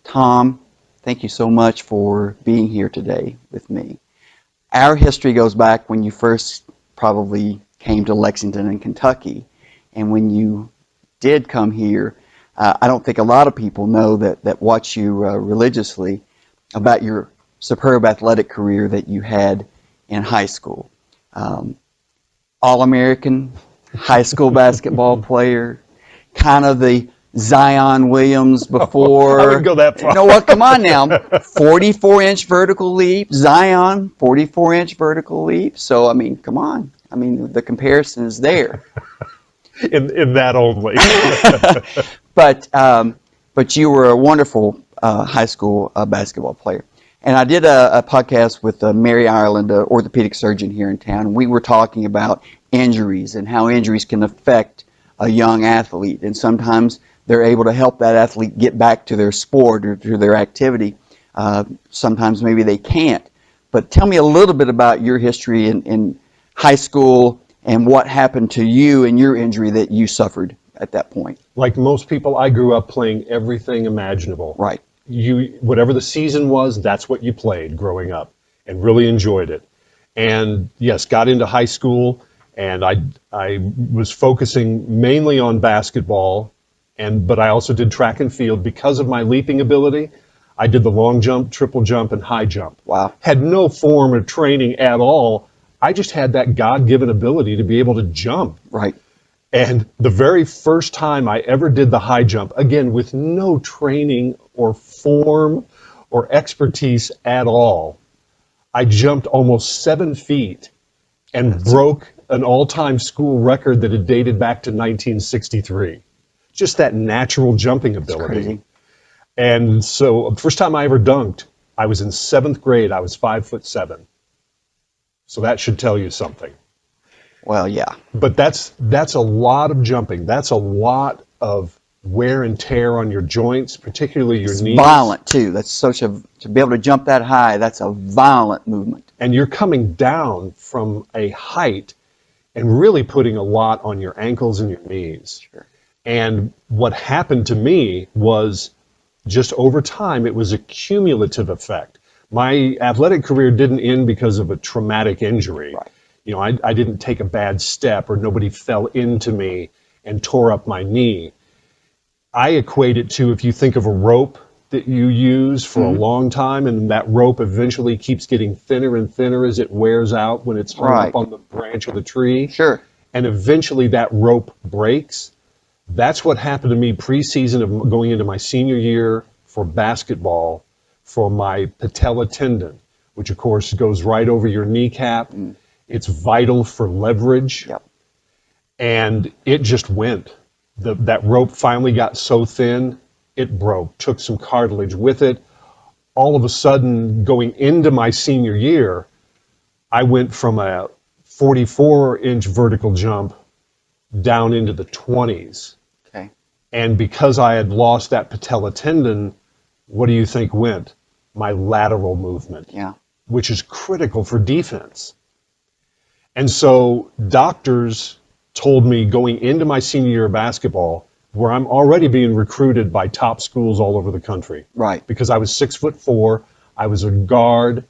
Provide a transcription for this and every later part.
Tom, thank you so much for being here today with me. Our history goes back when you first probably came to Lexington in Kentucky. And when you did come here, I don't think a lot of people know that watch you religiously about your superb athletic career that you had in high school. All-American high school basketball player, kind of the Zion Williams before. I wouldn't go that far. You know what? Come on now. 44-inch vertical leap. Zion, 44-inch vertical leap. So, I mean, come on. I mean, the comparison is there. In that only. But you were a wonderful high school basketball player. And I did a podcast with Mary Ireland, an orthopedic surgeon here in town, and we were talking about injuries and how injuries can affect a young athlete. And sometimes they're able to help that athlete get back to their sport or to their activity. Sometimes maybe they can't. But tell me a little bit about your history in high school and what happened to you and your injury that you suffered at that point. Like most people, I grew up playing everything imaginable. Right. Whatever the season was, that's what you played growing up, and really enjoyed it. And yes, got into high school, and I was focusing mainly on basketball, but I also did track and field because of my leaping ability. I did the long jump, triple jump, and high jump. Wow. Had no form of training at all. I just had that God-given ability to be able to jump. Right. And the very first time I ever did the high jump, again, with no training or form or expertise at all, I jumped almost 7 feet and broke an all-time school record that had dated back to 1963. Just that natural jumping ability. That's crazy. And so the first time I ever dunked, I was in 7th grade. I was 5'7". So that should tell you something. Well, yeah. But that's a lot of jumping. That's a lot of wear and tear on your joints, particularly your knees. Violent too. That's to be able to jump that high, that's a violent movement. And you're coming down from a height and really putting a lot on your ankles and your knees. Sure. And what happened to me was just over time, it was a cumulative effect. My athletic career didn't end because of a traumatic injury. Right. You know, I didn't take a bad step or nobody fell into me and tore up my knee. I equate it to, if you think of a rope that you use for a long time, and that rope eventually keeps getting thinner and thinner as it wears out when it's hung up on the branch of the tree. Sure. And eventually that rope breaks. That's what happened to me pre-season of going into my senior year for basketball for my patella tendon, which of course goes right over your kneecap. It's vital for leverage. Yep. And it just went. That rope finally got so thin, it broke, took some cartilage with it. All of a sudden, going into my senior year, I went from a 44-inch vertical jump down into the 20s. Okay. And because I had lost that patella tendon, what do you think went? My lateral movement, Yeah. which is critical for defense. And so doctors told me going into my senior year of basketball, where I'm already being recruited by top schools all over the country. Right. Because I was 6'4", I was a guard,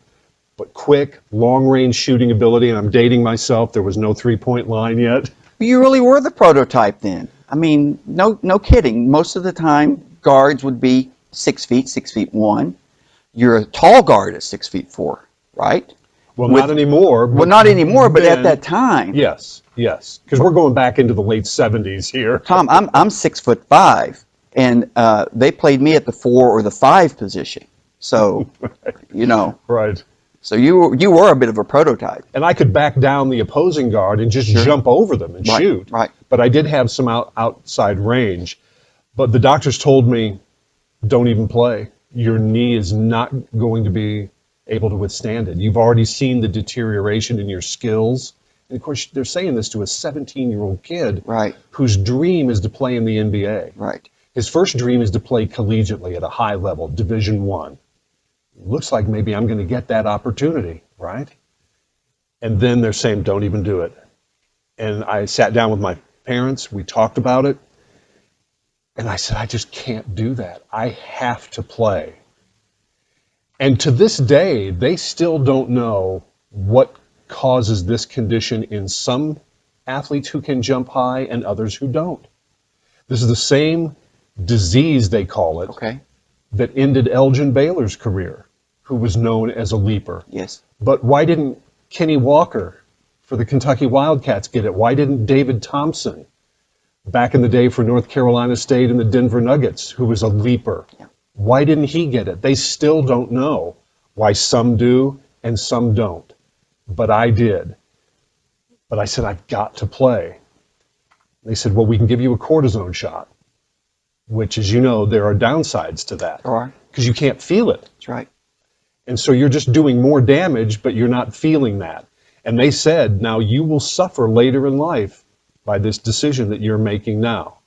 but quick, long-range shooting ability, and I'm dating myself. There was no three-point line yet. You really were the prototype then. I mean, no kidding. Most of the time, guards would be 6 feet, 6'1". You're a tall guard at 6'4", right? Well, not anymore. Well, not anymore, but at that time. Yes, because we're going back into the late 70s here. Tom, I'm 6'5", and they played me at the 4 or the 5 position. So, you know. Right. So you were a bit of a prototype. And I could back down the opposing guard and just jump over them and shoot. Right. But I did have some outside range. But the doctors told me, don't even play. Your knee is not going to be able to withstand it. You've already seen the deterioration in your skills. And of course, they're saying this to a 17-year-old kid whose dream is to play in the NBA. Right. His first dream is to play collegiately at a high level, Division I. Looks like maybe I'm going to get that opportunity, right? And then they're saying, don't even do it. And I sat down with my parents. We talked about it. And I said, I just can't do that. I have to play. And to this day, they still don't know what causes this condition in some athletes who can jump high and others who don't. This is the same disease, they call it, Okay. that ended Elgin Baylor's career, who was known as a leaper. Yes. But why didn't Kenny Walker for the Kentucky Wildcats get it? Why didn't David Thompson back in the day for North Carolina State and the Denver Nuggets, who was a leaper? Yeah. Why didn't he get it? They still don't know why some do and some don't. But I did. But I said, I've got to play. They said, well, we can give you a cortisone shot, which, as you know, there are downsides to that. All right. Because you can't feel it. That's right. And so you're just doing more damage, but you're not feeling that. And they said, now you will suffer later in life by this decision that you're making now.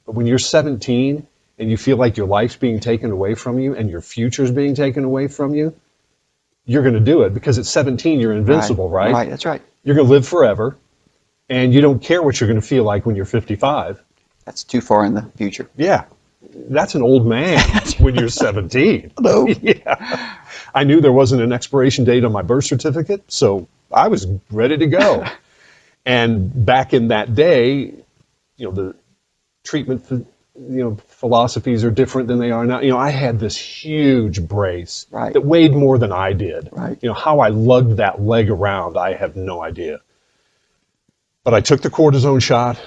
But when you're 17 and you feel like your life's being taken away from you and your future's being taken away from you, you're going to do it because at 17 you're invincible, right? Right, that's right. You're going to live forever, and you don't care what you're going to feel like when you're 55. That's too far in the future. Yeah, that's an old man when you're 17. No. Yeah. I knew there wasn't an expiration date on my birth certificate, so I was ready to go. And back in that day, the treatment, philosophies are different than they are now. I had this huge brace Right. that weighed more than I did. Right. How I lugged that leg around, I have no idea. But I took the cortisone shot,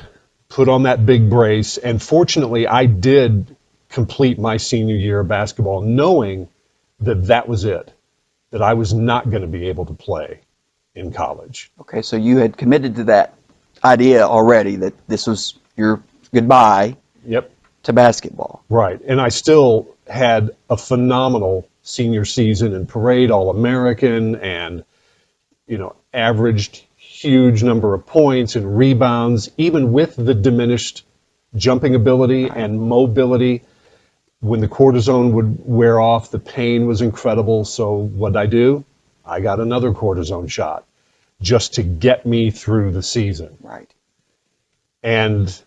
put on that big brace, and fortunately I did complete my senior year of basketball knowing that that was it, that I was not going to be able to play in college. Okay, so you had committed to that idea already that this was your goodbye Yep. to basketball. Right. And I still had a phenomenal senior season in parade, All-American, and, averaged huge number of points and rebounds, even with the diminished jumping ability and mobility. When the cortisone would wear off, the pain was incredible. So what did I do? I got another cortisone shot just to get me through the season. Right. And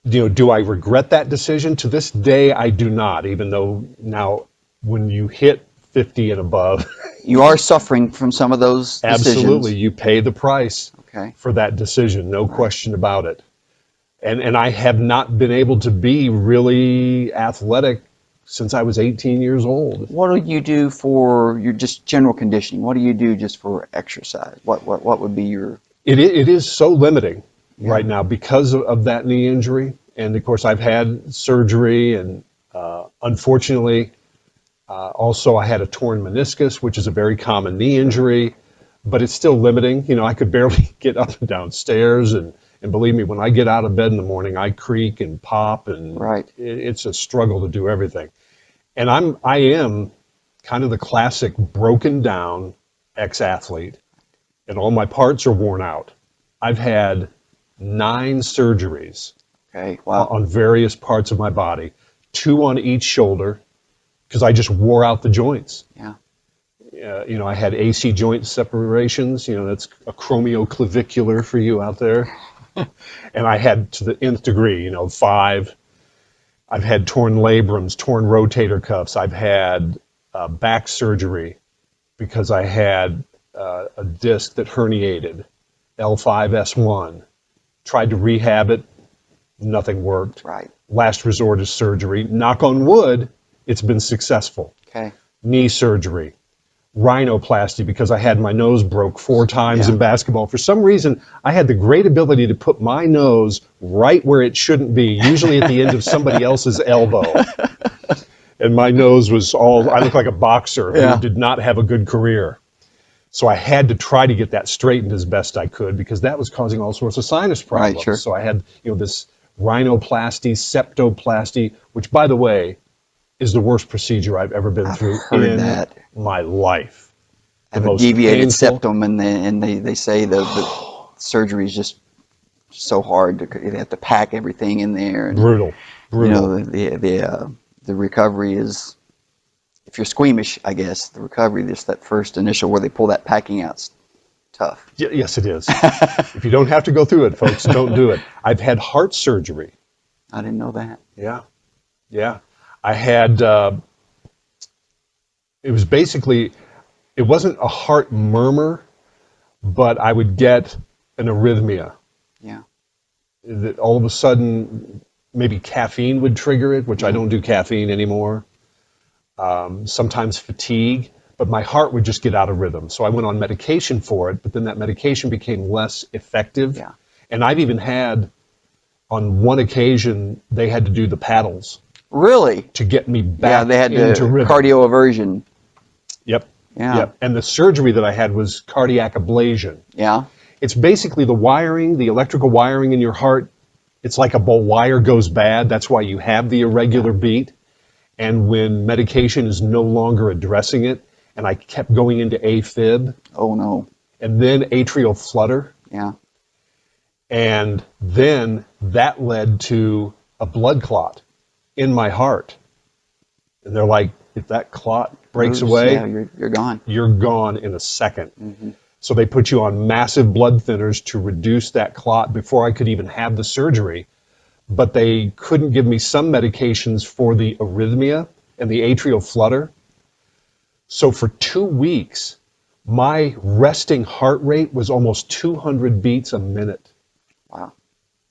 do I regret that decision? To this day, I do not, even though now when you hit 50 and above, You are suffering from some of those decisions. absolutely, you pay the price Okay. for that decision, no question about it. And I have not been able to be really athletic since I was 18 years old. What do you do for your just general conditioning? What do you do just for exercise? What would be your... It is so limiting right now because of that knee injury. And of course, I've had surgery, and unfortunately, also I had a torn meniscus, which is a very common knee injury, but it's still limiting. I could barely get up and down stairs, and believe me, when I get out of bed in the morning, I creak and pop, and Right. it's a struggle to do everything. And I am kind of the classic broken down ex-athlete, and all my parts are worn out. I've had 9 surgeries Okay, wow. on various parts of my body, 2 on each shoulder, because I just wore out the joints. Yeah. I had AC joint separations. That's acromioclavicular for you out there. And I had, to the nth degree, 5. I've had torn labrums, torn rotator cuffs. I've had back surgery because I had a disc that herniated, L5-S1. Tried to rehab it, nothing worked. Right. Last resort is surgery. Knock on wood, it's been successful. Okay. Knee surgery, rhinoplasty because I had my nose broke 4 times Yeah. in basketball. For some reason, I had the great ability to put my nose right where it shouldn't be, usually at the end of somebody else's elbow. And my nose was I looked like a boxer Yeah. who did not have a good career. So I had to try to get that straightened as best I could because that was causing all sorts of sinus problems. Right, sure. So I had, this rhinoplasty, septoplasty, which, by the way, is the worst procedure I've ever been through heard in that. my life. I have The a most deviated painful- septum, and they say the surgery is just so hard. They have to pack everything in there. And, Brutal. the recovery is, if you're squeamish, I guess, the recovery, just that first initial where they pull that packing out's tough. Yes, it is. If you don't have to go through it, folks, don't do it. I've had heart surgery. I didn't know that. Yeah. Yeah. I had, it was basically, it wasn't a heart murmur, but I would get an arrhythmia. Yeah. That all of a sudden, maybe caffeine would trigger it, which I Yeah. don't do caffeine anymore. Sometimes fatigue, but my heart would just get out of rhythm. So I went on medication for it, but then that medication became less effective. Yeah. And I've even had, on one occasion, they had to do the paddles Really? to get me Yeah, back they had into the rhythm. cardioversion. Yep. Yeah. Yep. And the surgery that I had was cardiac ablation. Yeah. It's basically the wiring, the electrical wiring in your heart. It's like a wire goes bad. That's why you have the irregular beat. And when medication is no longer addressing it, and I kept going into AFib Oh no. and then atrial flutter, Yeah. and then that led to a blood clot in my heart. And they're like, if that clot breaks away, Yeah, you're gone. you're gone in a second. So they put you on massive blood thinners to reduce that clot before I could even have the surgery. But they couldn't give me some medications for the arrhythmia and the atrial flutter. So for 2 weeks, my resting heart rate was almost 200 beats a minute. Wow.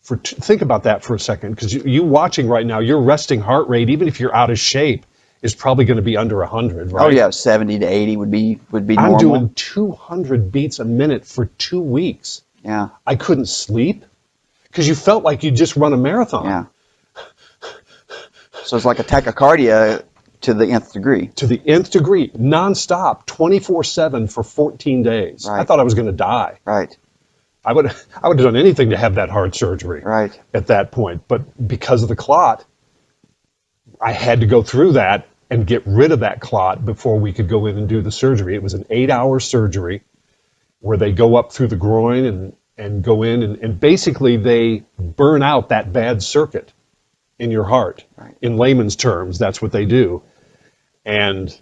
Think about that for a second, because you watching right now, your resting heart rate, even if you're out of shape, is probably going to be under 100, right? Oh yeah, 70 to 80 would be normal. I'm doing 200 beats a minute for 2 weeks. Yeah. I couldn't sleep because you felt like you just run a marathon. Yeah. So it's like a tachycardia to the nth degree. To the nth degree, nonstop, 24/7 for 14 days. I Right. thought I was going to die. Right. I would have done anything to have that heart surgery Right. at that point. But because of the clot, I had to go through that and get rid of that clot before we could go in and do the surgery. It was an 8-hour surgery where they go up through the groin and go in and basically they burn out that bad circuit in your heart. Right. In layman's terms, that's what they do. And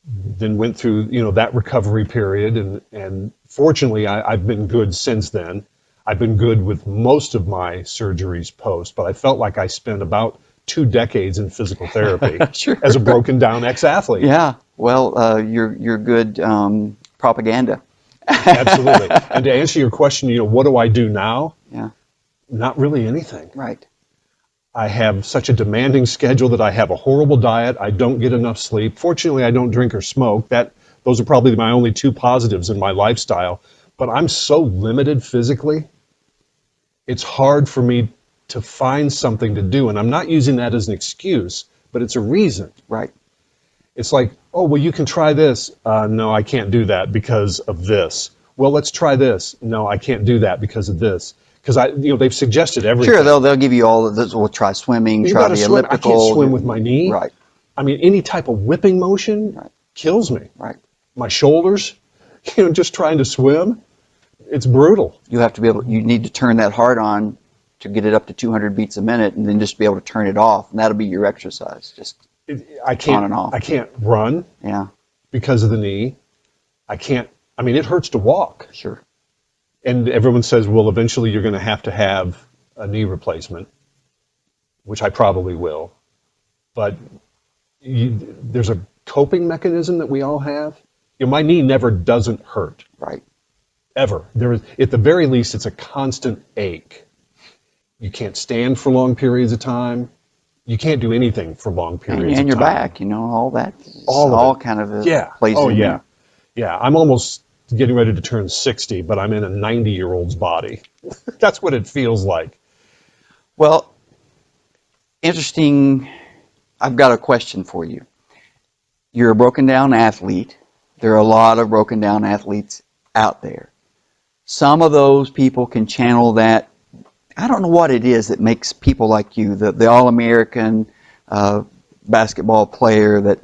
then went through, that recovery period. And fortunately, I've been good since then. I've been good with most of my surgeries post, but I felt like I spent about 2 decades in physical therapy Sure. as a broken down ex-athlete. Yeah. Well, you're good propaganda. Absolutely. And to answer your question, what do I do now? Yeah. Not really anything. Right. I have such a demanding schedule that I have a horrible diet. I don't get enough sleep. Fortunately, I don't drink or smoke. Those are probably my only 2 positives in my lifestyle. But I'm so limited physically, it's hard for me to find something to do. And I'm not using that as an excuse, but it's a reason. Right. It's like, oh, well, you can try this. No, I can't do that because of this. Well, let's try this. No, I can't do that because of this. Because they've suggested everything. Sure, they'll give you all of this. We'll try swimming, You try gotta the swim. elliptical. I can't swim with my knee. Right. I mean, any type of whipping motion Right. kills me. Right. My shoulders, just trying to swim, it's brutal. You have to be able. You need to turn that heart on to get it up to 200 beats a minute, and then just be able to turn it off, and that'll be your exercise. Just I can't. On and off. I can't run yeah. because of the knee. I can't. I mean, it hurts to walk. Sure. And everyone says, well, eventually you're going to have a knee replacement, which I probably will. But there's a coping mechanism that we all have. My knee never doesn't hurt, Right. ever. At the very least, it's a constant ache. You can't stand for long periods of time. You can't do anything for long periods And of your time. back, all that. All of all it. kind of Yeah. plays Oh, in yeah. there. Yeah, I'm almost getting ready to turn 60, but I'm in a 90-year-old's body. That's what it feels like. Well, interesting. I've got a question for you. You're a broken down athlete. There are a lot of broken down athletes out there. Some of those people can channel that. I don't know what it is that makes people like you, the All-American basketball player that,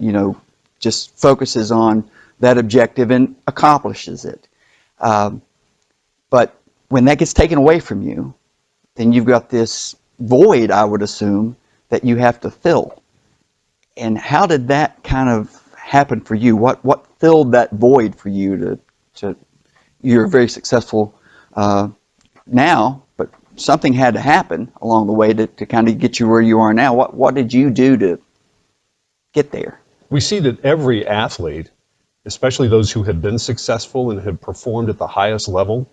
just focuses on that objective and accomplishes it. But when that gets taken away from you, then you've got this void, I would assume, that you have to fill. And how did that kind of happen for you? What filled that void for you to you're very successful now, but something had to happen along the way to kind of get you where you are now. What did you do to get there? We see that every athlete, especially those who have been successful and have performed at the highest level,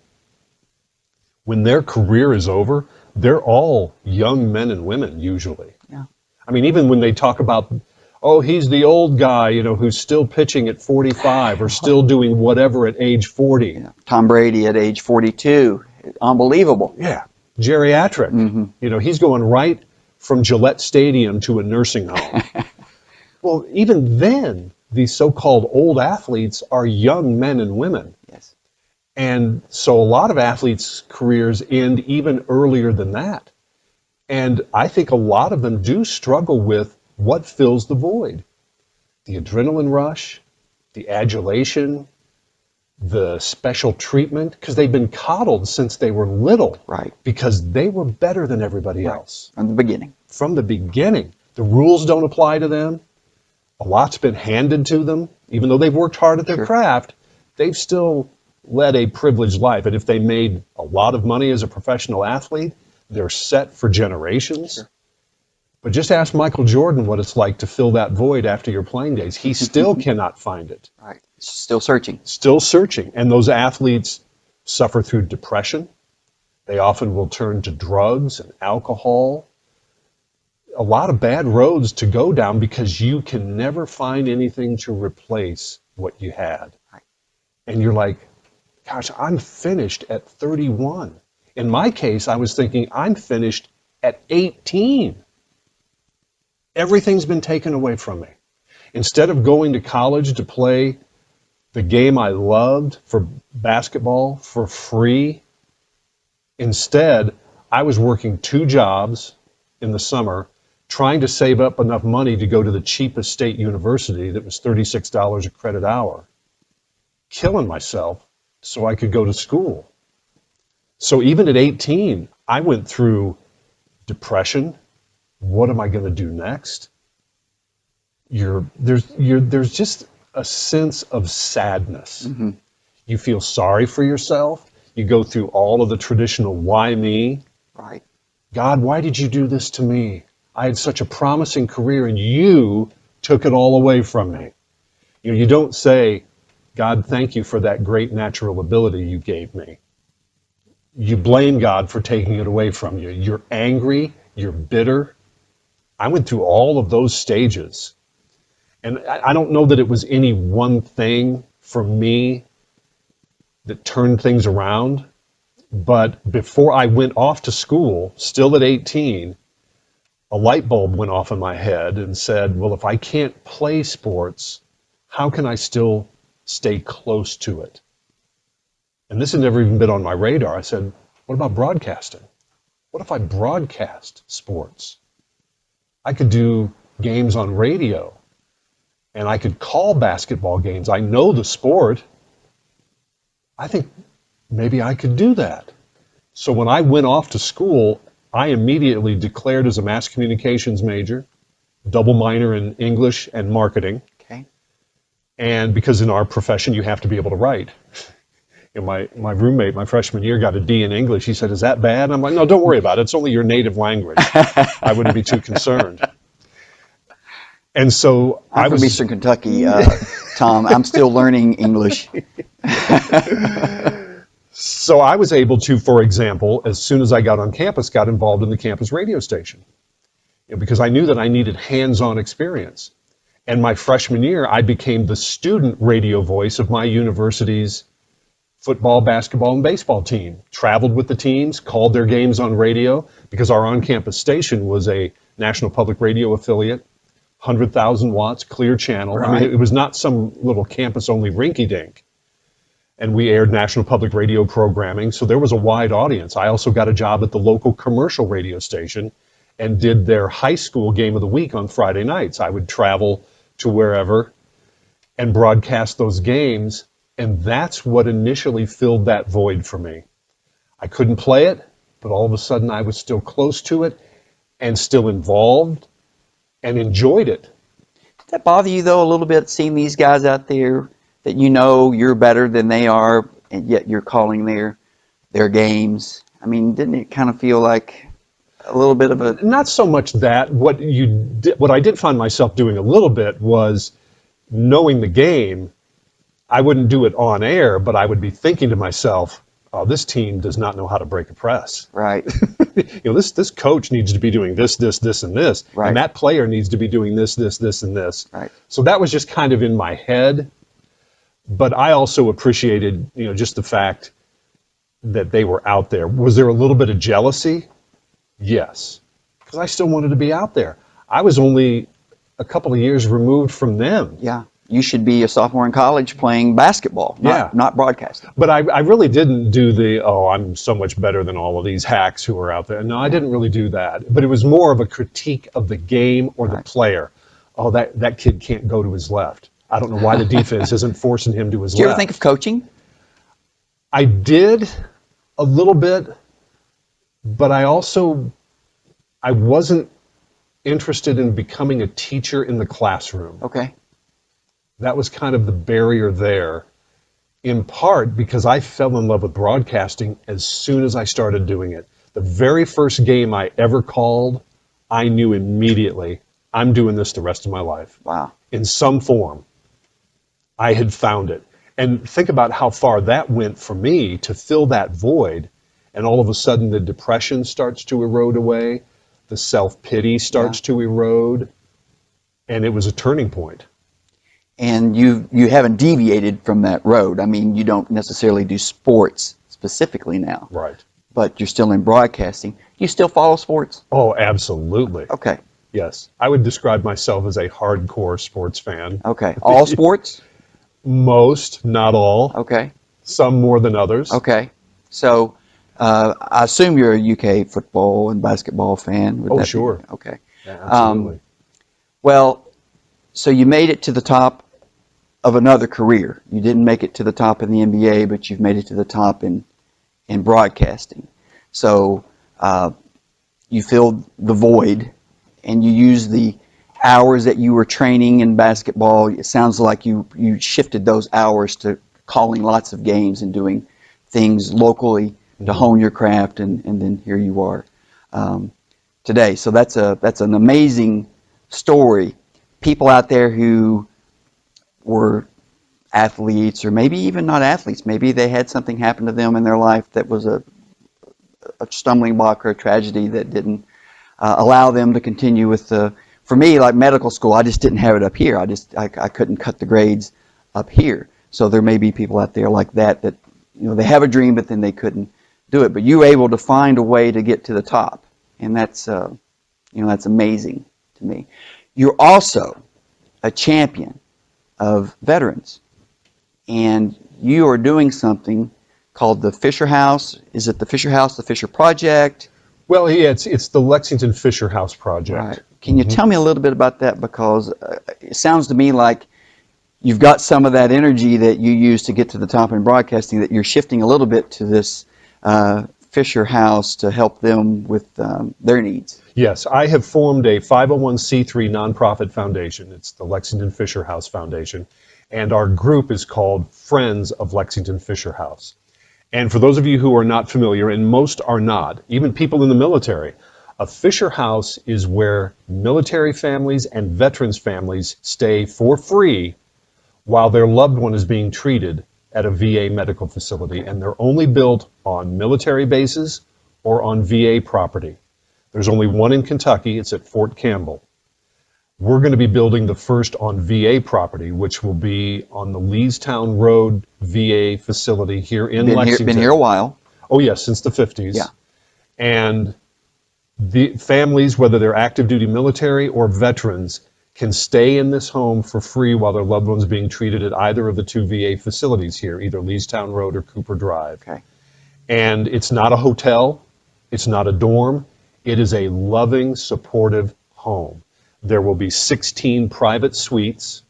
when their career is over, they're all young men and women usually. Yeah. I mean, even when they talk about, oh, he's the old guy, who's still pitching at 45 or still doing whatever at age 40. Yeah. Tom Brady at age 42, unbelievable. Yeah, geriatric. He's going right from Gillette Stadium to a nursing home. Well, even then, these so-called old athletes are young men and women. Yes. And so a lot of athletes' careers end even earlier than that. And I think a lot of them do struggle with what fills the void. The adrenaline rush, the adulation, the special treatment, because they've been coddled since they were little. Right. Because they were better than everybody else. From the beginning. From the beginning. The rules don't apply to them. A lot's been handed to them. Even though they've worked hard at their craft, they've still led a privileged life. And if they made a lot of money as a professional athlete, they're set for generations. Sure. But just ask Michael Jordan what it's like to fill that void after your playing days. He still cannot find it. Right. Still searching. Still searching. And those athletes suffer through depression. They often will turn to drugs and alcohol. A lot of bad roads to go down because you can never find anything to replace what you had. Right. And you're like, gosh, I'm finished at 31. In my case, I was thinking I'm finished at 18. Everything's been taken away from me. Instead of going to college to play the game I loved for basketball for free, instead, I was working 2 jobs in the summer trying to save up enough money to go to the cheapest state university that was $36 a credit hour, killing myself so I could go to school. So even at 18, I went through depression. What am I going to do next? There's just a sense of sadness. Mm-hmm. You feel sorry for yourself. You go through all of the traditional why me? Right. God, why did you do this to me? I had such a promising career and you took it all away from me. You don't say, God, thank you for that great natural ability you gave me. You blame God for taking it away from you. You're angry. You're bitter. I went through all of those stages. And I don't know that it was any one thing for me that turned things around. But before I went off to school, still at 18, a light bulb went off in my head and said, well, if I can't play sports, how can I still stay close to it? And this had never even been on my radar. I said, what about broadcasting? What if I broadcast sports? I could do games on radio, and I could call basketball games. I know the sport. I think maybe I could do that. So when I went off to school, I immediately declared as a mass communications major, double minor in English and marketing. Okay. And because in our profession, you have to be able to write. My roommate, my freshman year, got a D in English. He said, is that bad? And I'm like, no, don't worry about it. It's only your native language. I wouldn't be too concerned. And so I'm from Eastern Kentucky, Tom. I'm still learning English. So I was able to, for example, as soon as I got on campus, got involved in the campus radio station. Because I knew that I needed hands-on experience. And my freshman year, I became the student radio voice of my university's football, basketball, and baseball team. Traveled with the teams, called their games on radio, because our on-campus station was a National Public Radio affiliate, 100,000 watts, clear channel. Right. I mean, it was not some little campus-only rinky-dink. And we aired National Public Radio programming, so there was a wide audience. I also got a job at the local commercial radio station and did their high school game of the week on Friday nights. I would travel to wherever and broadcast those games, and that's what initially filled that void for me. I couldn't play it, but all of a sudden I was still close to it and still involved and enjoyed it. Did that bother you, though, a little bit, seeing these guys out there that you know you're better than they are, and yet you're calling their games? I mean, didn't it kind of feel like a little bit of a Not so much that. What I did find myself doing a little bit was knowing the game. I wouldn't do it on air, but I would be thinking to myself, "Oh, this team does not know how to break a press. right, This coach needs to be doing this, and this, right, and that player needs to be doing this, and this." right. So that was just kind of in my head. But I also appreciated, just the fact that they were out there. Was there a little bit of jealousy? Yes, because I still wanted to be out there. I was only a couple of years removed from them. Yeah, you should be a sophomore in college playing basketball, Yeah. not broadcasting. But I really didn't do I'm so much better than all of these hacks who are out there. No, I didn't really do that. But it was more of a critique of the game or the Right. player. Oh, that kid can't go to his left. I don't know why the defense isn't forcing him to his Did you left. ever think of coaching? I did a little bit, but I wasn't interested in becoming a teacher in the classroom. Okay, That was kind of the barrier there, in part because I fell in love with broadcasting as soon as I started doing it. The very first game I ever called, I knew immediately, I'm doing this the rest of my life. wow, In some form, I had found it. And think about how far that went for me to fill that void. And all of a sudden, the depression starts to erode away, the self-pity starts to erode, and it was a turning point. and you haven't deviated from that road. I mean, you don't necessarily do sports specifically now, Right. but you're still in broadcasting. You still follow sports? Oh, absolutely. Okay, Yes. I would describe myself as a hardcore sports fan. okay. All sports? Most, not all. Okay, Some more than others. okay. So I assume you're a UK football and basketball fan. Would Oh, that be- sure. Okay. Yeah, absolutely. Well, so you made it to the top of another career. You didn't make it to the top in the NBA, but you've made it to the top in broadcasting. So you filled the void, and you used the hours that you were training in basketball. It sounds like you shifted those hours to calling lots of games and doing things locally to hone your craft, and then here you are today. So that's an amazing story. People out there who were athletes, or maybe even not athletes, maybe they had something happen to them in their life that was a stumbling block or a tragedy that didn't allow them to continue with the. For me, like medical school, I just didn't have it up here. I couldn't cut the grades up here. So there may be people out there like that they have a dream, but then they couldn't do it. But you were able to find a way to get to the top, and that's that's amazing to me. You're also a champion of veterans, and you are doing something called the Fisher House. Is it the Fisher House, the Fisher Project? Well, yeah, it's the Lexington Fisher House Project. Right. Can you tell me a little bit about that? Because it sounds to me like you've got some of that energy that you use to get to the top in broadcasting, that you're shifting a little bit to this Fisher House to help them with their needs. Yes, I have formed a 501c3 nonprofit foundation. It's the Lexington Fisher House Foundation, and our group is called Friends of Lexington Fisher House. And for those of you who are not familiar, and most are not, even people in the military, a Fisher House is where military families and veterans families stay for free while their loved one is being treated at a VA medical facility, and they're only built on military bases or on VA property. There's only one in Kentucky. It's at Fort Campbell. We're going to be building the first on VA property, which will be on the Leestown Road VA facility here in Lexington. Been here a while. Oh, yes, since the 50s. Yeah. And the families, whether they're active duty military or veterans, can stay in this home for free while their loved ones are being treated at either of the two VA facilities here, either Leestown Road or Cooper Drive. Okay. And it's not a hotel. It's not a dorm. It is a loving, supportive home. There will be 16 private suites,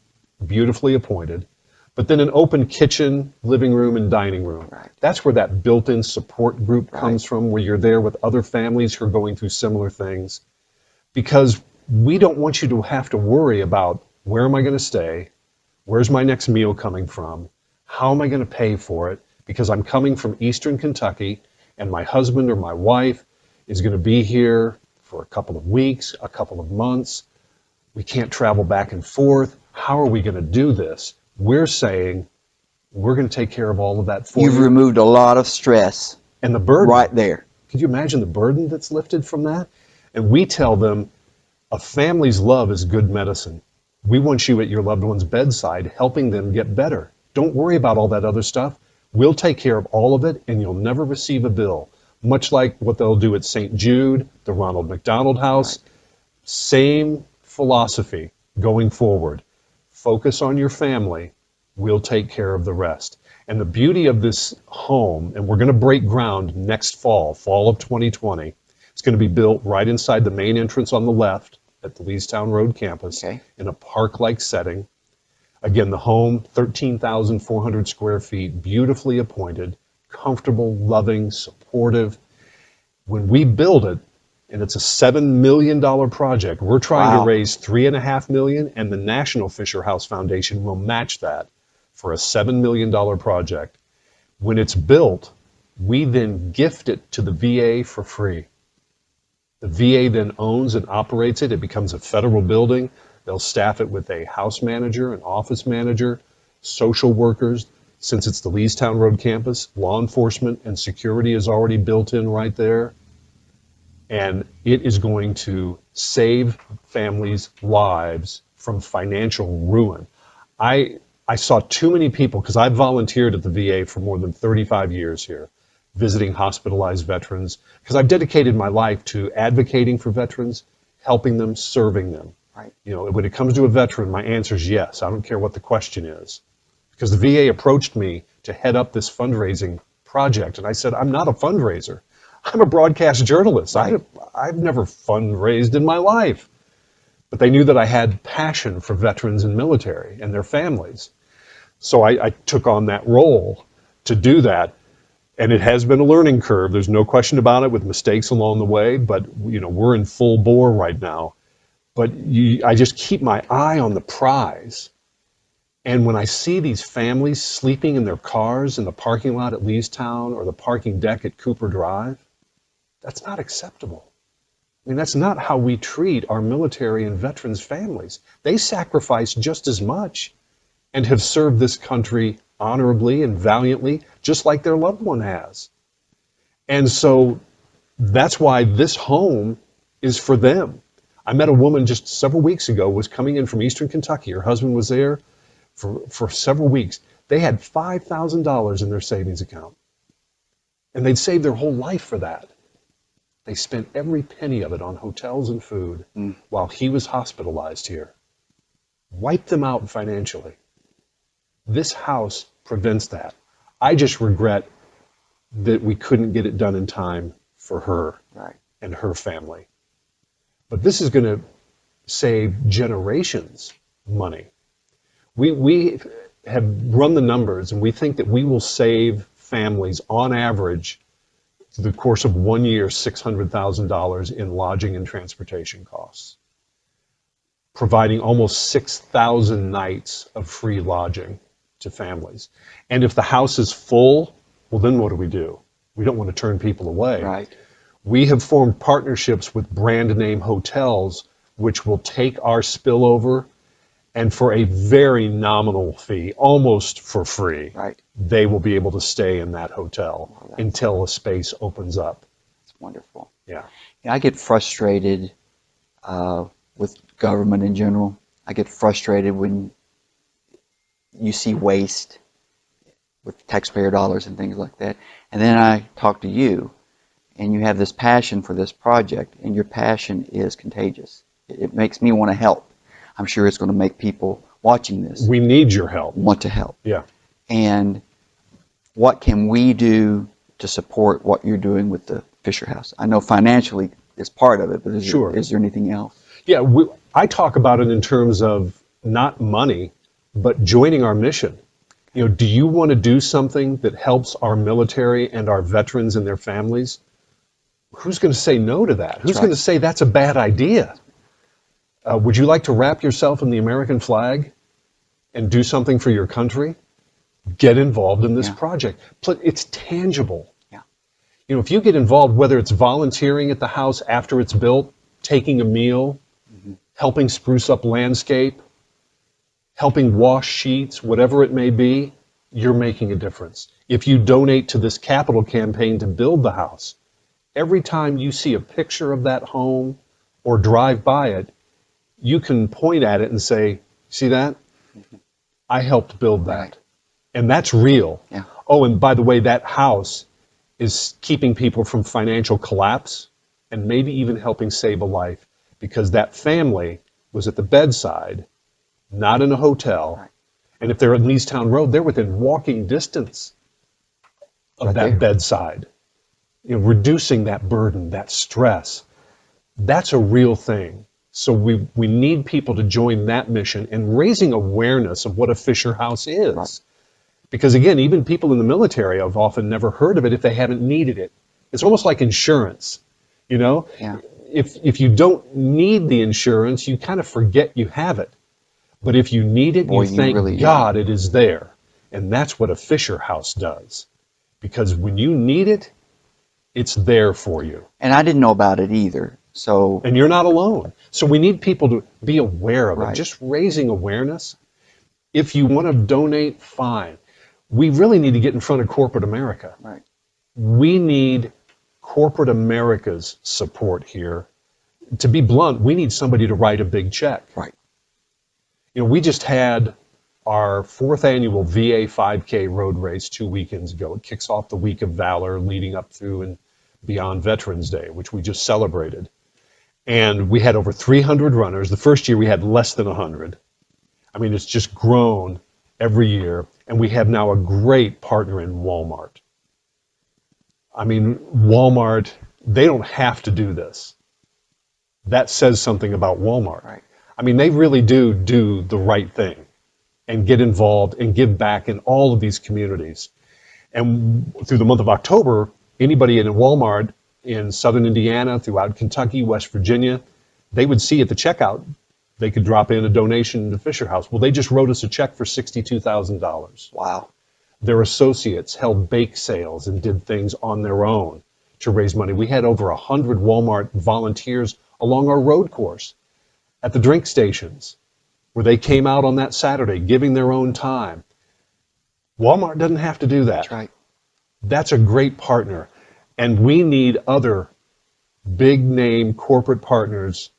beautifully appointed, but then an open kitchen, living room, and dining room. Right. That's where that built-in support group Right. comes from, where you're there with other families who are going through similar things. Because we don't want you to have to worry about, where am I going to stay? Where's my next meal coming from? How am I going to pay for it? Because I'm coming from Eastern Kentucky, and my husband or my wife is going to be here for a couple of weeks, a couple of months. We can't travel back and forth. How are we going to do this? We're saying we're going to take care of all of that for You've you. removed a lot of stress And the burden. right there. Could you imagine the burden that's lifted from that? And we tell them a family's love is good medicine. We want you at your loved one's bedside helping them get better. Don't worry about all that other stuff. We'll take care of all of it, and you'll never receive a bill. Much like what they'll do at St. Jude, the Ronald McDonald House. Right. Same philosophy going forward. Focus on your family. We'll take care of the rest. And the beauty of this home, and we're going to break ground next fall of 2020. It's going to be built right inside the main entrance on the left at the Leestown Road campus in a park-like setting. Again, the home, 13,400 square feet, beautifully appointed, comfortable, loving, supportive. When we build it, and it's a $7 million project, we're trying to raise $3.5 million, and the National Fisher House Foundation will match that for a $7 million project. When it's built, we then gift it to the VA for free. The VA then owns and operates it. It becomes a federal building. They'll staff it with a house manager, an office manager, social workers. Since it's the Leestown Road campus, law enforcement and security is already built in right there. And it is going to save families' lives from financial ruin. I saw too many people, because I've volunteered at the VA for more than 35 years here, visiting hospitalized veterans, because I've dedicated my life to advocating for veterans, helping them, serving them. Right. You know, when it comes to a veteran, my answer is yes. I don't care what the question is. Because the VA approached me to head up this fundraising project, and I said, I'm not a fundraiser. I'm a broadcast journalist. Right. I've never fundraised in my life. But they knew that I had passion for veterans and military and their families. So I took on that role to do that. And it has been a learning curve. There's no question about it, with mistakes along the way. But you know, we're in full bore right now. But I just keep my eye on the prize. And when I see these families sleeping in their cars in the parking lot at Leestown or the parking deck at Cooper Drive, that's not acceptable. I mean, that's not how we treat our military and veterans families. They sacrifice just as much and have served this country honorably and valiantly, just like their loved one has. And so that's why this home is for them. I met a woman just several weeks ago, was coming in from Eastern Kentucky. Her husband was there for several weeks. They had $5,000 in their savings account. And they'd saved their whole life for that. They spent every penny of it on hotels and food while he was hospitalized here. Wiped them out financially. This house prevents that. I just regret that we couldn't get it done in time for her and her family. But this is going to save generations money. We have run the numbers, and we think that we will save families on average through the course of 1 year $600,000 in lodging and transportation costs, providing almost 6,000 nights of free lodging to families. And if the house is full, well, then what do? We don't want to turn people away. Right. We have formed partnerships with brand name hotels, which will take our spillover, and for a very nominal fee, almost for free, they will be able to stay in that hotel until a space opens up. It's wonderful. Yeah. I get frustrated with government in general. I get frustrated when you see waste with taxpayer dollars and things like that. And then I talk to you, and you have this passion for this project, and your passion is contagious. It makes me want to help. I'm sure it's going to make people watching this. We need your help. Want to help. Yeah. And what can we do to support what you're doing with the Fisher House? I know financially is part of it, but is there anything else? Yeah, I talk about it in terms of not money, but joining our mission. You know, do you want to do something that helps our military and our veterans and their families? Who's going to say no to that? Who's going to say that's a bad idea? Would you like to wrap yourself in the American flag and do something for your country? Get involved in this project. It's tangible. Yeah. if you get involved, whether it's volunteering at the house after it's built, taking a meal, helping spruce up landscape, helping wash sheets, whatever it may be, you're making a difference. If you donate to this capital campaign to build the house, every time you see a picture of that home or drive by it, you can point at it and say, see that? I helped build that. Right. And that's real. Yeah. Oh, and by the way, that house is keeping people from financial collapse and maybe even helping save a life, because that family was at the bedside, not in a hotel. Right. And if they're at Leestown Road, they're within walking distance of Right that there. bedside. Reducing that burden, that stress, that's a real thing. So we need people to join that mission and raising awareness of what a Fisher House is. Right. Because again, even people in the military have often never heard of it if they haven't needed it. It's almost like insurance, Yeah. If you don't need the insurance, you kind of forget you have it. But if you need it, Boy, you you thank really- God it is there. And that's what a Fisher House does. Because when you need it, it's there for you. And I didn't know about it either. So And you're not alone. So we need people to be aware of it. Right. Just raising awareness. If you want to donate, fine. We really need to get in front of corporate America. right. We need corporate America's support here. To be blunt, we need somebody to write a big check. Right. We just had our 4th annual VA 5K road race 2 weekends ago. It kicks off the Week of Valor leading up through and beyond Veterans Day, which we just celebrated. And we had over 300 runners. The first year we had less than 100. I mean, it's just grown every year. And we have now a great partner in Walmart. I mean, Walmart, they don't have to do this. That says something about Walmart. Right. I mean, they really do the right thing and get involved and give back in all of these communities. And through the month of October, anybody in a Walmart in southern Indiana, throughout Kentucky, West Virginia, they would see at the checkout, they could drop in a donation to Fisher House. Well, they just wrote us a check for $62,000. Wow. Their associates held bake sales and did things on their own to raise money. We had over 100 Walmart volunteers along our road course at the drink stations where they came out on that Saturday giving their own time. Walmart doesn't have to do that. That's right. That's a great partner. And we need other big name corporate partners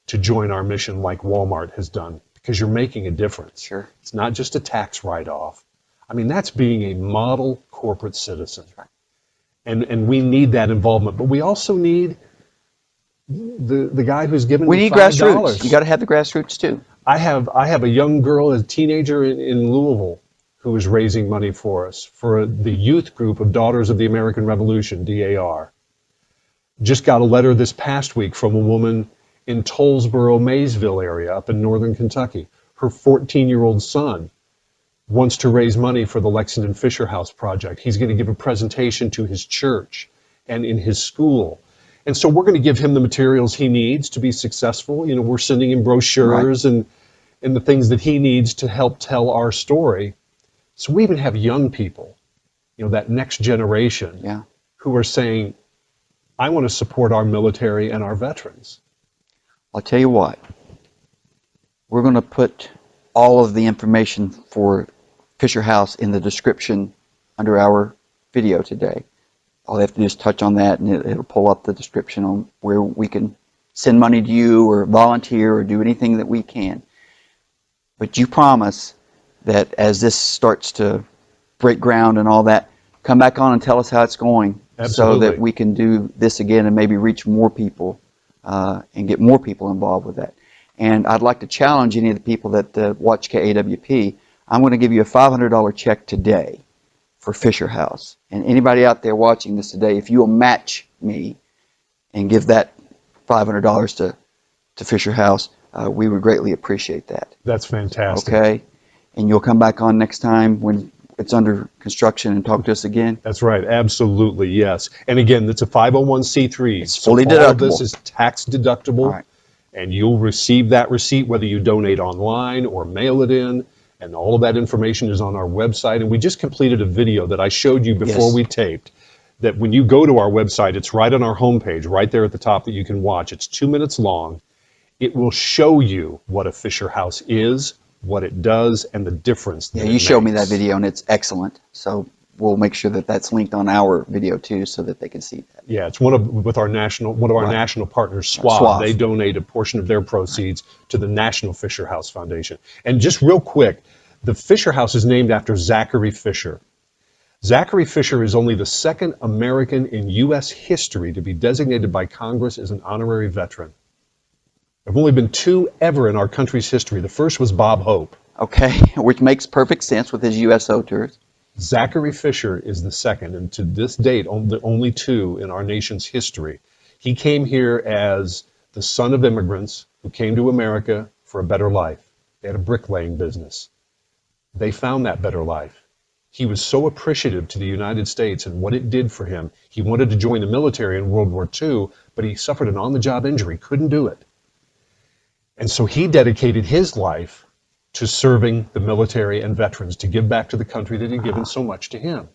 to join our mission like Walmart has done, because you're making a difference. Sure. It's not just a tax write-off. I mean, that's being a model corporate citizen. That's right. And we need that involvement. But we also need the guy who's giving We me need $5. grassroots. You got to have the grassroots too. I have a young girl, a teenager in Louisville, who is raising money for us for the youth group of Daughters of the American Revolution, DAR. Just got a letter this past week from a woman in Tollsboro, Maysville area up in northern Kentucky. Her 14-year-old son wants to raise money for the Lexington Fisher House project. He's going to give a presentation to his church and in his school. And so we're going to give him the materials he needs to be successful. We're sending him brochures and the things that he needs to help tell our story. So we even have young people, that next generation who are saying, I want to support our military and our veterans. I'll tell you what. We're going to put all of the information for Fisher House in the description under our video today. All they have to do is touch on that, and it'll pull up the description on where we can send money to you or volunteer or do anything that we can. But you promise that as this starts to break ground and all that, come back on and tell us how it's going. Absolutely. So that we can do this again and maybe reach more people and get more people involved with that. And I'd like to challenge any of the people that watch KAWP. I'm going to give you a $500 check today for Fisher House. And anybody out there watching this today, if you will match me and give that $500 to Fisher House, we would greatly appreciate that. That's fantastic. Okay? And you'll come back on next time when it's under construction and talk to us again. That's right. Absolutely, yes. And again, it's a 501c3. It's fully All of deductible. this is tax deductible. All right. And you'll receive that receipt whether you donate online or mail it in. And all of that information is on our website. And we just completed a video that I showed you before Yes. we taped that when you go to our website, it's right on our homepage, right there at the top that you can watch. It's 2 minutes long. It will show you what a Fisher House is, what it does, and the difference that Yeah, it you makes. showed me that video, and it's excellent. So we'll make sure that that's linked on our video too, so that they can see that. Yeah, it's one of our Right. national partners, Suave. Suave. They donate a portion of their proceeds to the National Fisher House Foundation. And just real quick, the Fisher House is named after Zachary Fisher. Zachary Fisher is only the second American in U.S. history to be designated by Congress as an honorary veteran. There have only been 2 ever in our country's history. The first was Bob Hope. Okay, which makes perfect sense with his USO tours. Zachary Fisher is the second, and to this date, the only 2 in our nation's history. He came here as the son of immigrants who came to America for a better life. They had a bricklaying business. They found that better life. He was so appreciative to the United States and what it did for him. He wanted to join the military in World War II, but he suffered an on-the-job injury, couldn't do it. And so he dedicated his life to serving the military and veterans, to give back to the country that had given so much to him.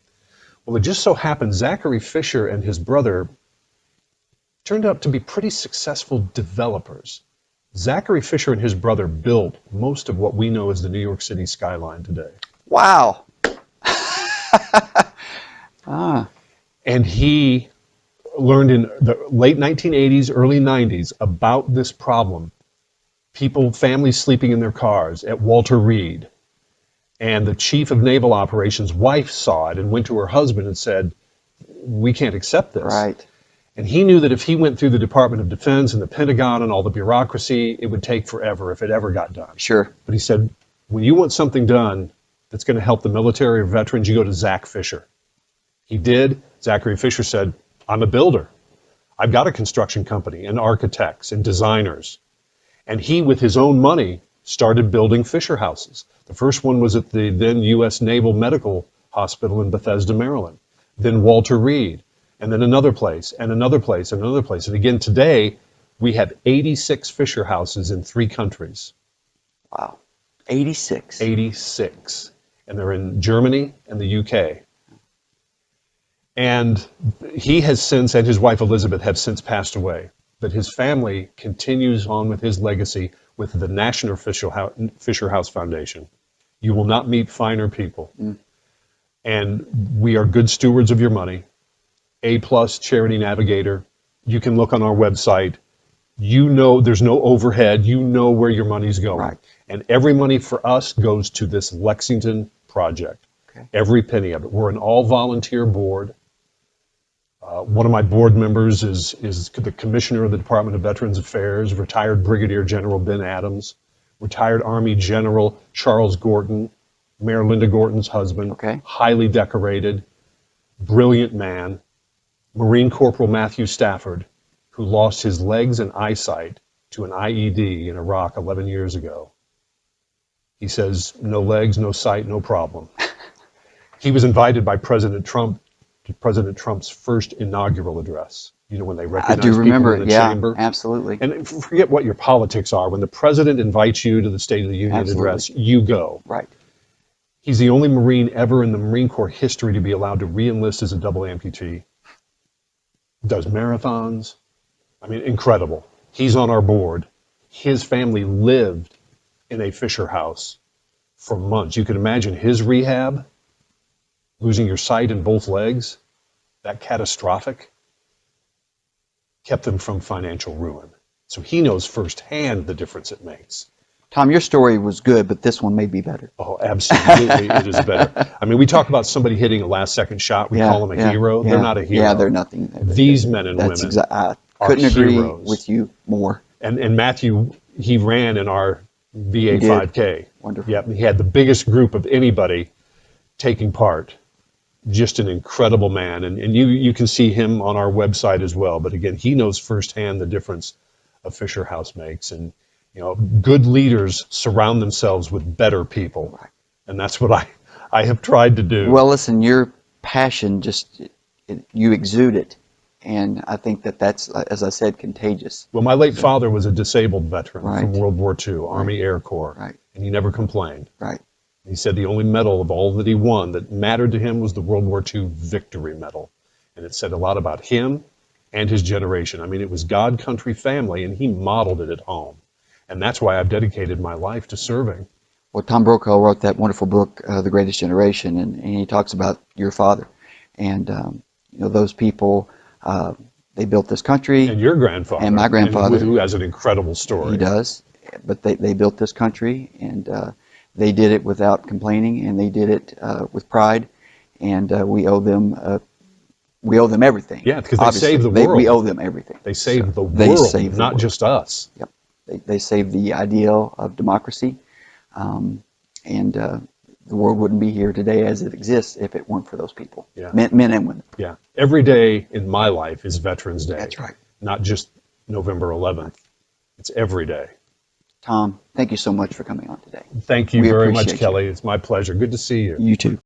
Well, it just so happened Zachary Fisher and his brother turned out to be pretty successful developers. Zachary Fisher and his brother built most of what we know as the New York City skyline today. Wow. And he learned in the late 1980s, early 90s about this problem. Families sleeping in their cars at Walter Reed. And the chief of naval operations' wife saw it and went to her husband and said, we can't accept this. Right. And he knew that if he went through the Department of Defense and the Pentagon and all the bureaucracy, it would take forever if it ever got done. Sure. But he said, when you want something done that's going to help the military or veterans, you go to Zach Fisher. He did. Zachary Fisher said, I'm a builder. I've got a construction company and architects and designers. And he, with his own money, started building Fisher houses. The first one was at the then U.S. Naval Medical Hospital in Bethesda, Maryland. Then Walter Reed, and then another place, and another place, and another place. And again, today, we have 86 Fisher houses in 3 countries. Wow. 86. 86. And they're in Germany and the UK. And he has since, and his wife Elizabeth have since passed away. But his family continues on with his legacy with the National Fisher House Foundation. You will not meet finer people. And we are good stewards of your money. A+ Charity Navigator. You can look on our website. You know there's no overhead. You know where your money's going. Right. And every money for us goes to this Lexington project. Okay. Every penny of it. We're an all-volunteer board. One of my board members is the commissioner of the Department of Veterans Affairs, retired Brigadier General Ben Adams, retired Army General Charles Gorton, Mayor Linda Gorton's husband, Okay. highly decorated, brilliant man, Marine Corporal Matthew Stafford, who lost his legs and eyesight to an IED in Iraq 11 years ago. He says, no legs, no sight, no problem. He was invited by President Trump to President Trump's first inaugural address. You know, when they I recognize do remember people in it. the Yeah, chamber. absolutely. And forget what your politics are. When the president invites you to the State of the Union Absolutely. address, you go. Right. He's the only Marine ever in the Marine Corps history to be allowed to re-enlist as a double amputee. Does marathons. I mean, incredible. He's on our board. His family lived in a Fisher house for months. You can imagine his rehab, losing your sight in both legs, that catastrophic, kept them from financial ruin. So he knows firsthand the difference it makes. Tom, your story was good, but this one may be better. Oh, absolutely, it is better. I mean, we talk about somebody hitting a last-second shot. We call them a hero. Yeah. They're not a hero. Yeah, they're nothing. These men and That's women I are couldn't agree heroes. with you more. And Matthew, he ran in our VA He did. 5K. Wonderful. Yep, he had the biggest group of anybody taking part. Just an incredible man. And you can see him on our website as well. But again, he knows firsthand the difference a Fisher House makes. And, you know, good leaders surround themselves with better people. Right. And that's what I have tried to do. Well, listen, your passion you exude it. And I think that's, as I said, contagious. Well, my late father was a disabled veteran Right. from World War II, Army Air Corps. Right. And he never complained. Right. He said the only medal of all that he won that mattered to him was the World War II Victory Medal. And it said a lot about him and his generation. I mean, it was God, country, family, and he modeled it at home. And that's why I've dedicated my life to serving. Well, Tom Brokaw wrote that wonderful book, The Greatest Generation, and he talks about your father. And, those people, they built this country. And your grandfather. And my grandfather. Who has an incredible story. He does. But they built this country, and they did it without complaining, and they did it with pride. And we owe them everything. Yeah, because they saved the world. We owe them everything. They saved the world, not world. Just us. Yep. They saved the ideal of democracy. And the world wouldn't be here today as it exists if it weren't for those people, men and women. Yeah. Every day in my life is Veterans Day. That's right. Not just November 11th. It's every day. Tom, thank you so much for coming on today. Thank you very much, appreciate Kelly. It's my pleasure. Good to see you. You too.